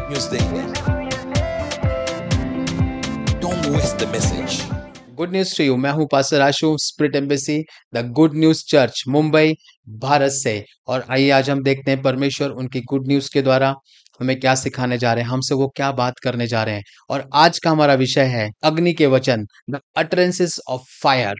news thing. Don't waste the message. Good news to you. मैं हूं pastor Ashu, spirit embassy the good news church Mumbai Bharat से। और आइए आज हम देखते हैं परमेश्वर उनकी गुड न्यूज के द्वारा हमें क्या सिखाने जा रहे हैं, हमसे वो क्या बात करने जा रहे हैं। और आज का हमारा विषय है अग्नि के वचन, द अटरेंसेस ऑफ फायर।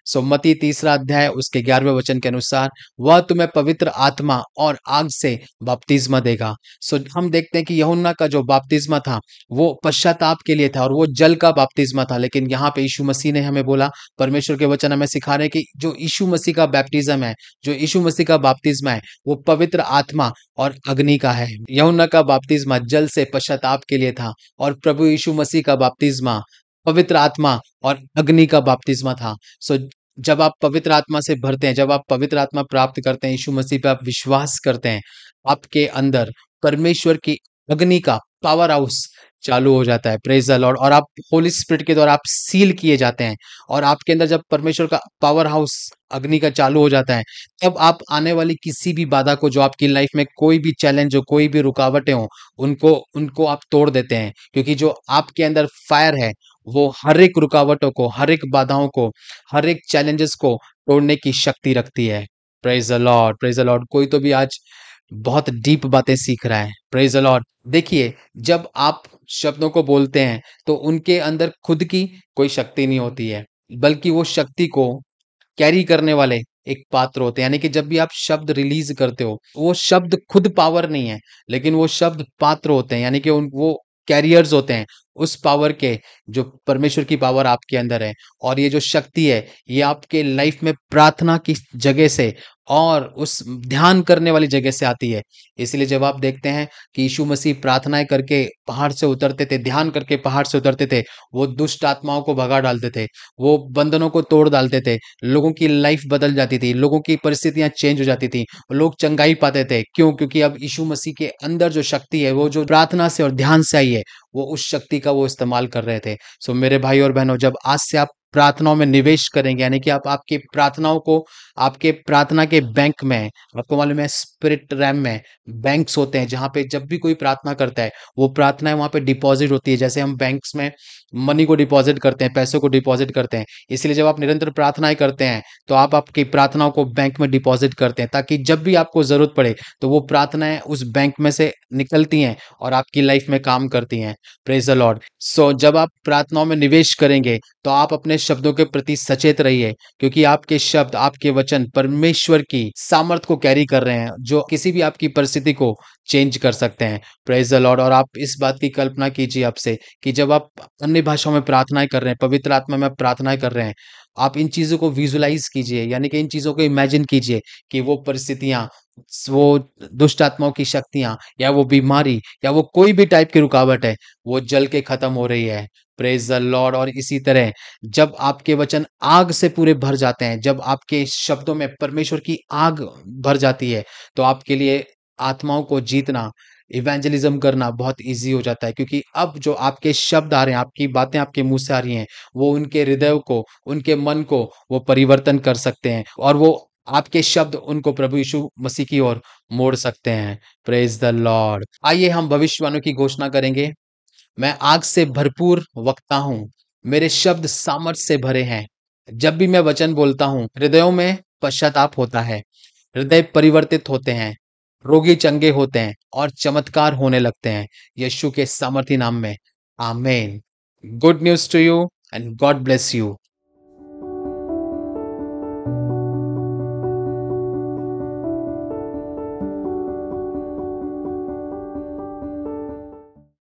सो मत्ती 3 अध्याय उसके 11वें वचन के अनुसार वह तुम्हें पवित्र आत्मा और आग से बपतिस्मा देगा। सो हम देखते हैं कि यूहन्ना का जो बपतिस्मा था वो पश्चाताप के लिए था और वो जल का बपतिस्मा था। लेकिन यहाँ पे यीशु मसीह ने हमें बोला, परमेश्वर के वचन हमें सिखा रहे हैं कि जो यीशु मसीह का बैप्टिज्म है, जो यीशु मसीह का बपतिस्मा है, वो पवित्र आत्मा और अग्नि का है। यूहन्ना का बपतिस्मा जल से पश्चाताप के लिए था और प्रभु यीशु मसीह का बपतिस्मा पवित्र आत्मा और अग्नि का बपतिस्मा था। सो जब आप पवित्र आत्मा से भरते हैं, जब आप पवित्र आत्मा प्राप्त करते हैं, यीशु मसीह पे आप विश्वास करते हैं, आपके अंदर परमेश्वर की अग्नि का पावर हाउस चालू हो जाता है। Praise the Lord. और आप होली स्पिरिट के द्वारा आप सील किए जाते हैं और आपके अंदर जब परमेश्वर का पावर हाउस अग्नि का चालू हो जाता है, तब आप आने वाली किसी भी बाधा को, जो आपकी लाइफ में कोई भी चैलेंज हो, कोई भी रुकावटें हो, उनको उनको आप तोड़ देते हैं। क्योंकि जो आपके अंदर फायर है वो हर एक रुकावटों को, हर एक बाधाओं को, हर एक चैलेंजेस को तोड़ने की शक्ति रखती है। Praise the Lord, praise the Lord. कोई तो भी आज बहुत डीप बातें सीख रहा है। Praise the Lord. देखिए, जब आप शब्दों को बोलते हैं तो उनके अंदर खुद की कोई शक्ति नहीं होती है, बल्कि वो शक्ति को कैरी करने वाले एक पात्र होते हैं। यानी कि जब भी आप शब्द रिलीज करते हो, वो शब्द खुद पावर नहीं है, लेकिन वो शब्द पात्र होते हैं। यानी कि वो कैरियर्स होते हैं उस पावर के, जो परमेश्वर की पावर आपके अंदर है। और ये जो शक्ति है, ये आपके लाइफ में प्रार्थना की जगह से और उस ध्यान करने वाली जगह से आती है। इसलिए जब आप देखते हैं कि यीशु मसीह प्रार्थनाएं करके पहाड़ से उतरते थे, ध्यान करके पहाड़ से उतरते थे, वो दुष्ट आत्माओं को भगा डालते थे, वो बंधनों को तोड़ डालते थे, लोगों की लाइफ बदल जाती थी, लोगों की परिस्थितियां चेंज हो जाती थी, लोग चंगाई पाते थे। क्यों? क्योंकि अब यीशु मसीह के अंदर जो शक्ति है, वो जो प्रार्थना से और ध्यान से आई है, वो उस शक्ति का वो इस्तेमाल कर रहे थे। सो मेरे भाई और बहनों, जब आज से आप प्रार्थनाओं में निवेश करेंगे, यानी कि आप आपकी प्रार्थनाओं को आपके प्रार्थना के बैंक में, आपको मालूम है स्पिरिट रैम में बैंक्स होते हैं, जहां पे जब भी कोई प्रार्थना करता है, वो प्रार्थनाएं वहां पे डिपॉजिट होती है। जैसे हम बैंक्स में मनी को डिपॉजिट करते हैं, पैसों को डिपॉजिट करते हैं। इसलिए जब आप निरंतर प्रार्थनाएं करते हैं, तो आप आपकी प्रार्थनाओं को बैंक में डिपॉजिट करते हैं, ताकि जब भी आपको जरूरत पड़े तो वो प्रार्थनाएं उस बैंक में से निकलती हैं और आपकी लाइफ में काम करती हैं। Praise the Lord. सो जब आप प्रार्थनाओं में निवेश करेंगे, तो आप अपने शब्दों के प्रति सचेत रहिए, क्योंकि आपके शब्द, आपके वचन परमेश्वर की सामर्थ को कैरी कर रहे हैं, जो किसी भी आपकी परिस्थिति को चेंज कर सकते हैं। Praise the Lord. और आप इस बात की कल्पना कीजिए आपसे कि जब आप अन्य भाषाओं में प्रार्थनाएं कर रहे हैं, पवित्र आत्मा में प्रार्थनाएं कर रहे हैं, आप इन चीजों को विजुलाइज कीजिए, यानी कि इन चीजों को इमेजिन कीजिए कि वो परिस्थितियां, वो दुष्ट आत्माओं की शक्तियां, या वो बीमारी, या वो कोई भी टाइप की रुकावट है, वो जल के खत्म हो रही है। Praise the Lord. और इसी तरह जब आपके वचन आग से पूरे भर जाते हैं, जब आपके शब्दों में परमेश्वर की आग भर जाती है, तो आपके लिए आत्माओं को जीतना, इवेंजलिज्म करना बहुत इजी हो जाता है। क्योंकि अब जो आपके शब्द आ रहे हैं, आपकी बातें आपके मुंह से आ रही हैं, वो उनके हृदय को, उनके मन को वो परिवर्तन कर सकते हैं, और वो आपके शब्द उनको प्रभु यीशु मसीह की ओर मोड़ सकते हैं। Praise the Lord. आइए हम भविष्यवाणियों की घोषणा करेंगे। मैं आग से भरपूर वक्ता हूँ, मेरे शब्द सामर्थ से भरे हैं। जब भी मैं वचन बोलता हूँ, हृदयों में पश्चाताप होता है, हृदय परिवर्तित होते हैं, रोगी चंगे होते हैं और चमत्कार होने लगते हैं, यीशु के सामर्थी नाम में। आमीन। Good news to you and God bless you.